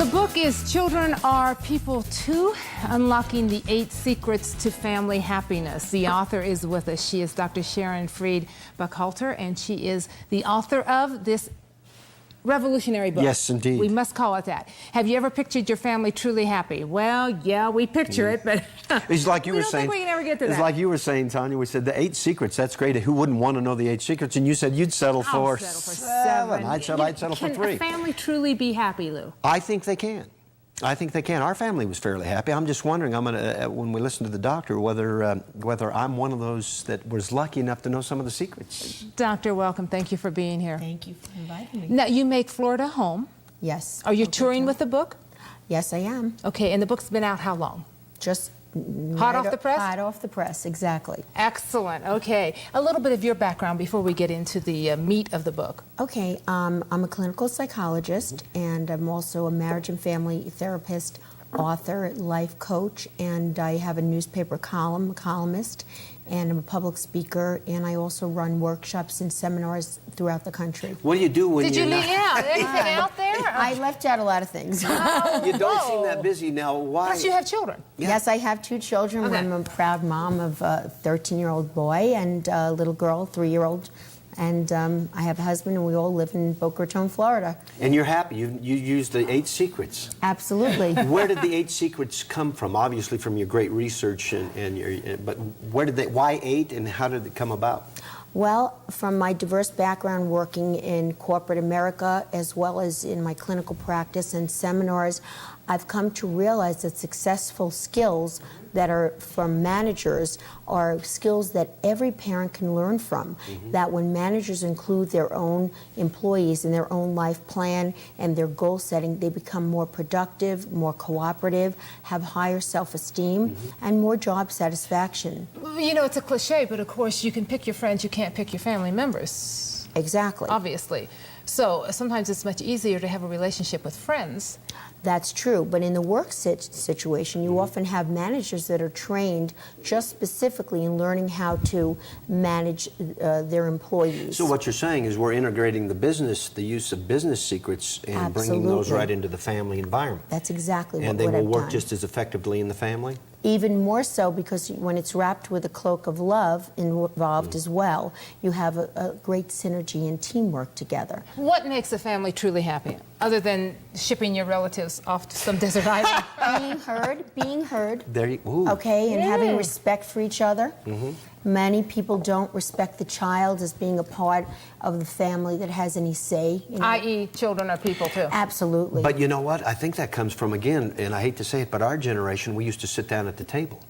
The book is Children Are People Too, Unlocking the 8 Secrets to Family Happiness. The author is with us. She is Dr. Sharon Buchalter, and she is the author of this revolutionary book. Yes, indeed. We must call it that. Have you ever pictured your family truly happy? Well, yeah, we picture it, but it's like you we were don't saying, think we can ever get to that. It's like you were saying, Tanya. We said the 8 secrets. That's great. Who wouldn't want to know the 8 secrets? And you said you'd settle for 7. I'd settle for 3. Can a family truly be happy, Lou? I think they can. I think they can. Our family was fairly happy. I'm just wondering, when we listen to the doctor, whether I'm one of those that was lucky enough to know some of the secrets. Doctor, welcome. Thank you for being here. Thank you for inviting me. Now, you make Florida home. Yes. Are you touring with the book? Yes, I am. Okay, and the book's been out how long? Just hot off the press? Hot off the press, exactly. Excellent. Okay. A little bit of your background before we get into the meat of the book. Okay, I'm a clinical psychologist, and I'm also a marriage and family therapist, author, life coach, and I have a newspaper columnist, and I'm a public speaker, and I also run workshops and seminars throughout the country. What do you do when Did you leave out anything out there? I left out a lot of things. You don't seem that busy now. Why? Plus, you have children. Yeah. Yes, I have 2 children. Okay. I'm a proud mom of a 13-year-old boy and a little girl, 3-year-old. And I have a husband, and we all live in Boca Raton, Florida. And you're happy. You used the 8 secrets. Absolutely. Where did the 8 secrets come from? Obviously from your great research, but why 8, and how did it come about? Well, from my diverse background working in corporate America, as well as in my clinical practice and seminars, I've come to realize that successful skills that are from managers are skills that every parent can learn from. That when managers include their own employees in their own life plan and their goal setting, they become more productive, more cooperative, have higher self-esteem, and more job satisfaction. You know, it's a cliche, but of course you can pick your friends, you can't pick your family members. Exactly. Obviously. So sometimes it's much easier to have a relationship with friends. That's true, but in the work situation, you often have managers that are trained just specifically in learning how to manage their employees. So what you're saying is we're integrating the use of business secrets and bringing those right into the family environment. That's exactly what I've done. And they will work done. just as effectively in the family? Even more so, because when it's wrapped with a cloak of love involved as well, you have a great synergy and teamwork together. What makes a family truly happy, other than shipping your relatives off to some desert island? Being heard, There you, okay, and having respect for each other. Many people don't respect the child as being a part of the family that has any say. You know? I.e., children are people too. Absolutely. But you know what? I think that comes from, again, and I hate to say it, but our generation, we used to sit down at the table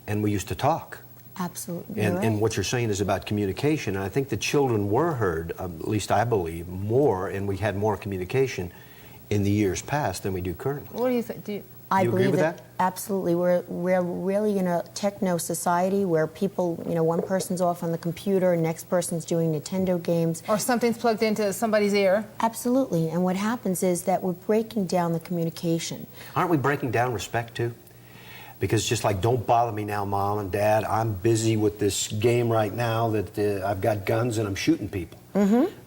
and we used to talk. Absolutely. And what you're saying is about communication. And I think the children were heard, at least I believe, more, and we had more communication in the years past than we do currently. What do you think? I you believe agree with that? Absolutely. We're really in a techno society where people, you know, one person's off on the computer, next person's doing Nintendo games. Or something's plugged into somebody's ear. Absolutely. And what happens is that we're breaking down the communication. Aren't we breaking down respect too? Because just like, don't bother me now, Mom and Dad. I'm busy with this game right now that I've got guns and I'm shooting people.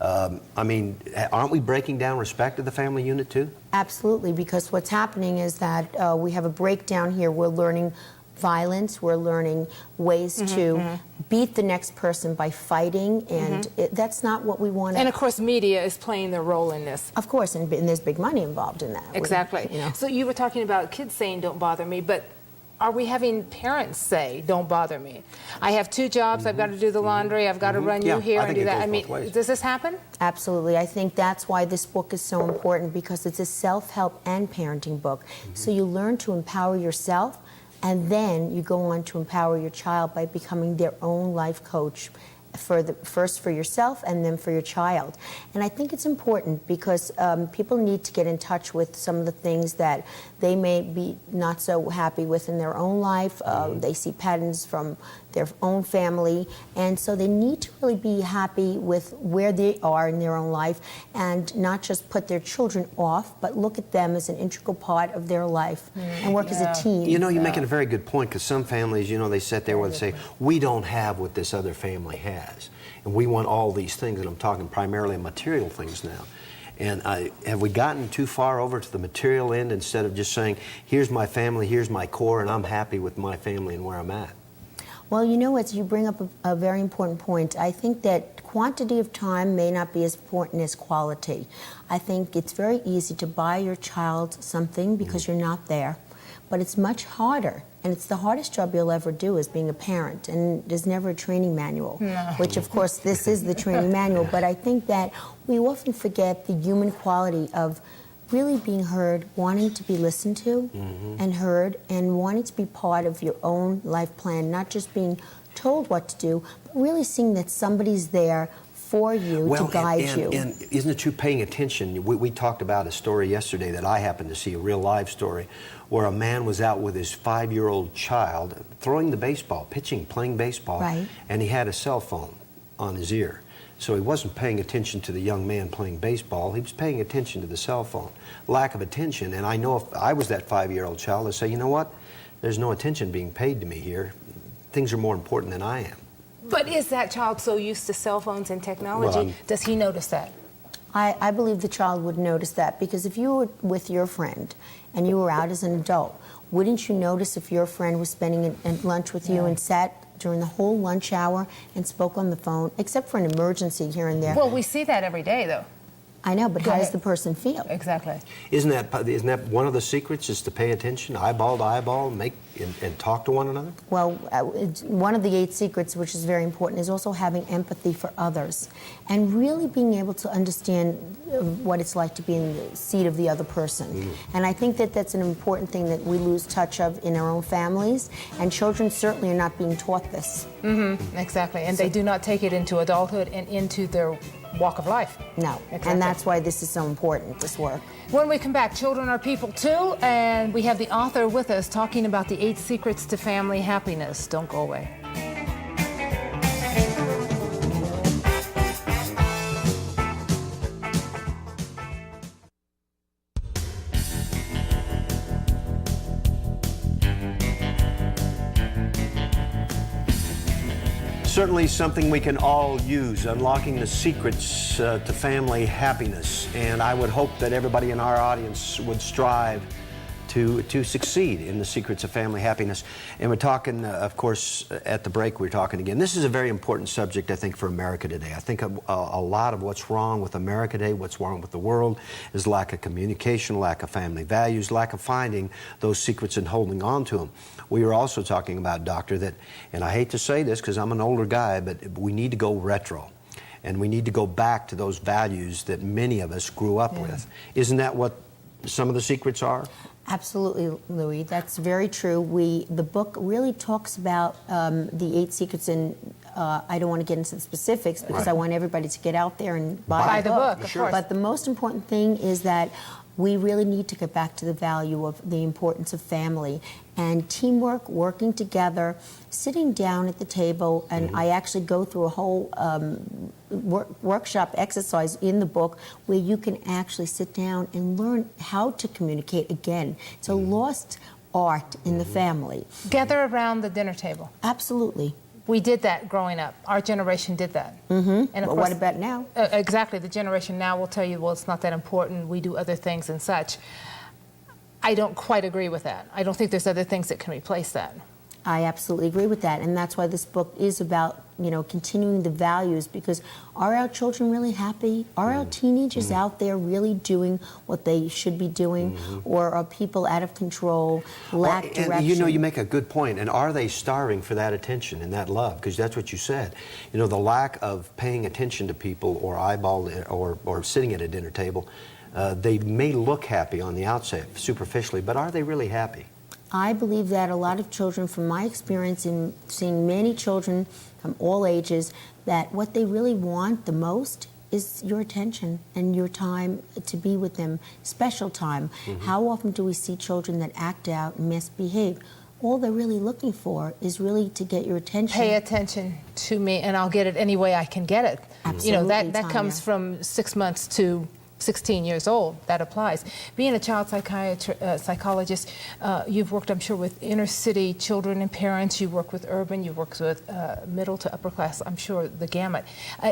I mean, aren't we breaking down respect of the family unit too? Absolutely, because what's happening is that we have a breakdown here. We're learning violence. We're learning ways to beat the next person by fighting, and that's not what we want. And of course, media is playing their role in this. Of course, and there's big money involved in that. Exactly. You know. So you were talking about kids saying, don't bother me, but are we having parents say, don't bother me? I have 2 jobs, I've got to do the laundry, I've got to run you here and do that. I mean, does this happen? Absolutely. I think that's why this book is so important, because it's a self-help and parenting book. So you learn to empower yourself, and then you go on to empower your child by becoming their own life coach. First for yourself and then for your child. And I think it's important because people need to get in touch with some of the things that they may be not so happy with in their own life. They see patterns from their own family, and so they need to really be happy with where they are in their own life and not just put their children off, but look at them as an integral part of their life and work as a team. You know, you're making a very good point, because some families, you know, they sit there where they say, we don't have what this other family has, and we want all these things, and I'm talking primarily material things now. And have we gotten too far over to the material end instead of just saying, here's my family, here's my core, and I'm happy with my family and where I'm at? Well, you know, as you bring up a very important point, I think that quantity of time may not be as important as quality. I think it's very easy to buy your child something because you're not there, but it's much harder, and it's the hardest job you'll ever do is being a parent, and there's never a training manual, which of course this is the training manual, but I think that we often forget the human quality of really being heard, wanting to be listened to and heard, and wanting to be part of your own life plan, not just being told what to do, but really seeing that somebody's there for you to guide you. And isn't it true, paying attention? We talked about a story yesterday that I happened to see, a real live story, where a man was out with his 5-year-old child throwing the baseball, pitching, playing baseball, and he had a cell phone on his ear. So he wasn't paying attention to the young man playing baseball, he was paying attention to the cell phone. Lack of attention, and I know if I was that 5-year-old child, I'd say, you know what, there's no attention being paid to me here. Things are more important than I am. But is that child so used to cell phones and technology, does he notice that? I believe the child would notice that, because if you were with your friend and you were out as an adult, wouldn't you notice if your friend was spending lunch with you and sat during the whole lunch hour and spoke on the phone, except for an emergency here and there? Well, we see that every day, though. I know, but how does the person feel? Exactly. Isn't that one of the secrets, is to pay attention, eyeball to eyeball, and talk to one another? Well, one of the 8 secrets, which is very important, is also having empathy for others and really being able to understand what it's like to be in the seat of the other person. And I think that that's an important thing that we lose touch of in our own families, and children certainly are not being taught this. Exactly, and they do not take it into adulthood and into their walk of life. No, and that's why this is so important, this work. When we come back, children are people too, and we have the author with us talking about the 8 secrets to family happiness. Don't go away. Certainly something we can all use, unlocking the secrets to family happiness. And I would hope that everybody in our audience would strive to succeed in the secrets of family happiness. And we're talking, of course, at the break we're talking again. This is a very important subject, I think, for America today. I think a lot of what's wrong with America today, what's wrong with the world, is lack of communication, lack of family values, lack of finding those secrets and holding on to them. We were also talking about, Doctor, that, and I hate to say this because I'm an older guy, but we need to go retro. And we need to go back to those values that many of us grew up with. Isn't that what some of the secrets are? Absolutely, Louis. That's very true. The book really talks about the 8 secrets, and I don't want to get into the specifics because I want everybody to get out there and buy the book. Of course. But the most important thing is that we really need to get back to the value of the importance of family and teamwork, working together, sitting down at the table, and I actually go through a whole workshop exercise in the book where you can actually sit down and learn how to communicate again. It's a lost art in the family. Gather around the dinner table. Absolutely. We did that growing up. Our generation did that. And of course, what about now? Exactly. The generation now will tell you, well, it's not that important. We do other things and such. I don't quite agree with that. I don't think there's other things that can replace that. I absolutely agree with that, and that's why this book is about, you know, continuing the values, because are our children really happy? Are our teenagers out there really doing what they should be doing? Or are people out of control, lack direction? And you know, you make a good point. And are they starving for that attention and that love? Because that's what you said. You know, the lack of paying attention to people or eyeball or sitting at a dinner table, they may look happy on the outset, superficially, but are they really happy? I believe that a lot of children, from my experience in seeing many children from all ages, that what they really want the most is your attention and your time to be with them, special time. How often do we see children that act out and misbehave? All they're really looking for is really to get your attention. Pay attention to me and I'll get it any way I can get it. Absolutely, you know, that comes from 6 months to 16 years old, that applies. Being a child psychologist, you've worked, I'm sure, with inner city children and parents. You work with urban, you work with middle to upper class, I'm sure the gamut.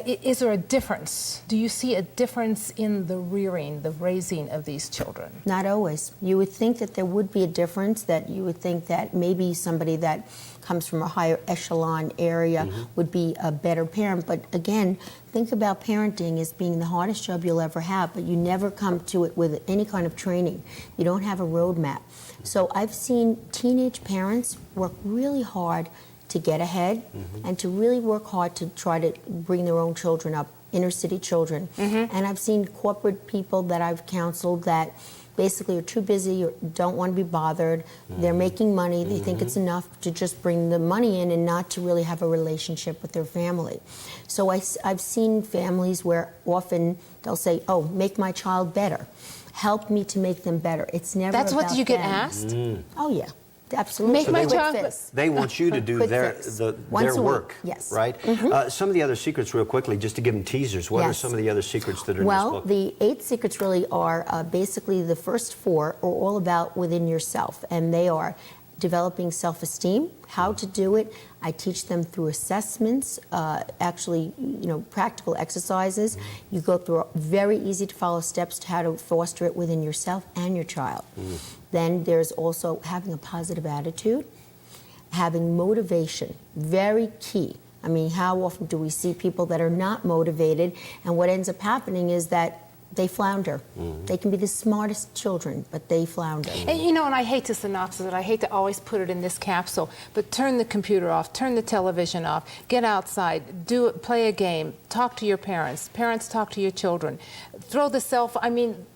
Is there a difference? Do you see a difference in the rearing, the raising of these children? Not always. You would think that there would be a difference, that you would think that maybe somebody that comes from a higher echelon area would be a better parent. But again, think about parenting as being the hardest job you'll ever have, but you never come to it with any kind of training. You don't have a roadmap. So I've seen teenage parents work really hard to get ahead and to really work hard to try to bring their own children up, inner city children. And I've seen corporate people that I've counseled that basically are too busy or don't want to be bothered. They're making money. They think it's enough to just bring the money in and not to really have a relationship with their family. So I've seen families where often they'll say, oh, make my child better. Help me to make them better. It's never That's about what you get them. asked? Oh, yeah. Absolutely. Make my child. They want you to do Quick their fix. their Once a work, week, yes. right? Some of the other secrets, real quickly, just to give them teasers. What are some of the other secrets that are in this book? Well, the 8 secrets really are basically the first 4 are all about within yourself, and they are developing self-esteem, how to do it. I teach them through assessments, actually, practical exercises. You go through very easy to follow steps to how to foster it within yourself and your child. Then there's also having a positive attitude, having motivation, very key. I mean, how often do we see people that are not motivated, and what ends up happening is that they flounder. They can be the smartest children, but they flounder. And and I hate to synopsis it, I hate to always put it in this capsule, but turn the computer off, turn the television off, get outside, play a game, talk to your parents, parents talk to your children, throw the cell phone,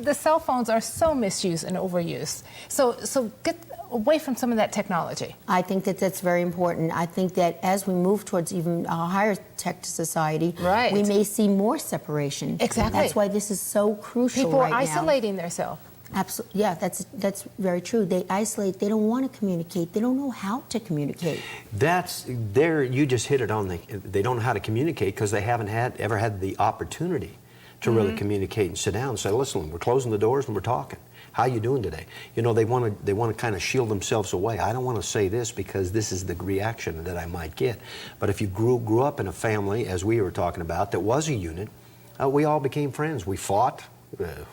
the cell phones are so misused and overused. So get away from some of that technology. I think that that's very important. I think that as we move towards even a higher tech society, we may see more separation. Exactly. That's why this is so crucial People right are now. isolating themselves. Absolutely. Yeah, that's very true. They isolate. They don't want to communicate. They don't know how to communicate. You just hit it on. They don't know how to communicate because they haven't ever had the opportunity to really communicate and sit down and say, listen, we're closing the doors and we're talking. How you doing today? They want to kind of shield themselves away. I don't want to say this because this is the reaction that I might get. But if you grew up in a family, as we were talking about, that was a unit, we all became friends. We fought,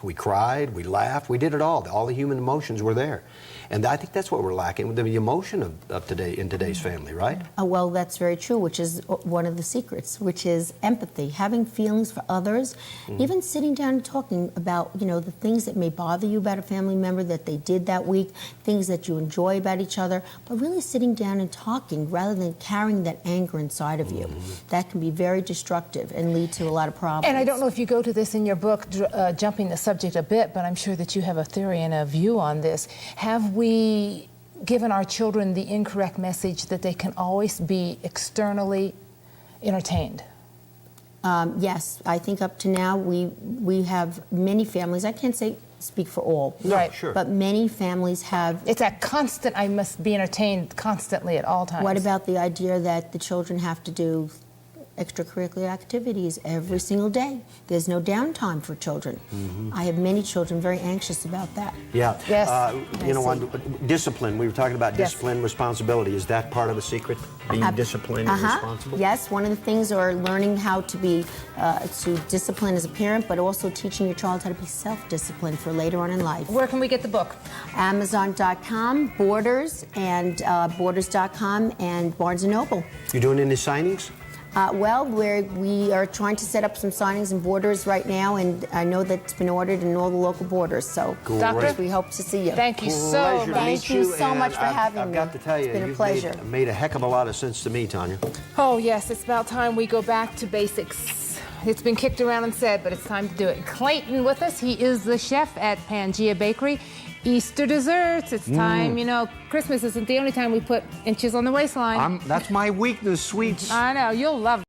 we cried, we laughed, we did it all. All the human emotions were there. And I think that's what we're lacking, the emotion of today in today's family, right? Well, that's very true, which is one of the secrets, which is empathy, having feelings for others, even sitting down and talking about, the things that may bother you about a family member that they did that week, things that you enjoy about each other, but really sitting down and talking rather than carrying that anger inside of you. That can be very destructive and lead to a lot of problems. And I don't know if you go to this in your book, jumping the subject a bit, but I'm sure that you have a theory and a view on this. Have we given our children the incorrect message that they can always be externally entertained? Yes, I think up to now we have many families. I can't speak for all, right? Sure. But many families have. It's that constant. I must be entertained constantly at all times. What about the idea that the children have to do extracurricular activities every single day? There's no downtime for children. I have many children very anxious about that. Yeah. Yes. Discipline. We were talking about discipline, responsibility. Is that part of the secret? Being disciplined and responsible? Yes. One of the things are learning how to be to discipline as a parent, but also teaching your child how to be self-disciplined for later on in life. Where can we get the book? Amazon.com, Borders, and Borders.com, and Barnes & Noble. You doing any signings? Well, we are trying to set up some signings in Borders right now, and I know that it's been ordered in all the local Borders. So, Doctor, we hope to see you. Thank you so much. Thank you so much for having me. I've got to tell you, it's been a you've pleasure. made a heck of a lot of sense to me, Tanya. Oh, yes, it's about time we go back to basics. It's been kicked around and said, but it's time to do it. Clayton with us. He is the chef at Pangea Bakery. Easter desserts. It's time, Christmas isn't the only time we put inches on the waistline. That's my weakness, sweets. I know, you'll love it.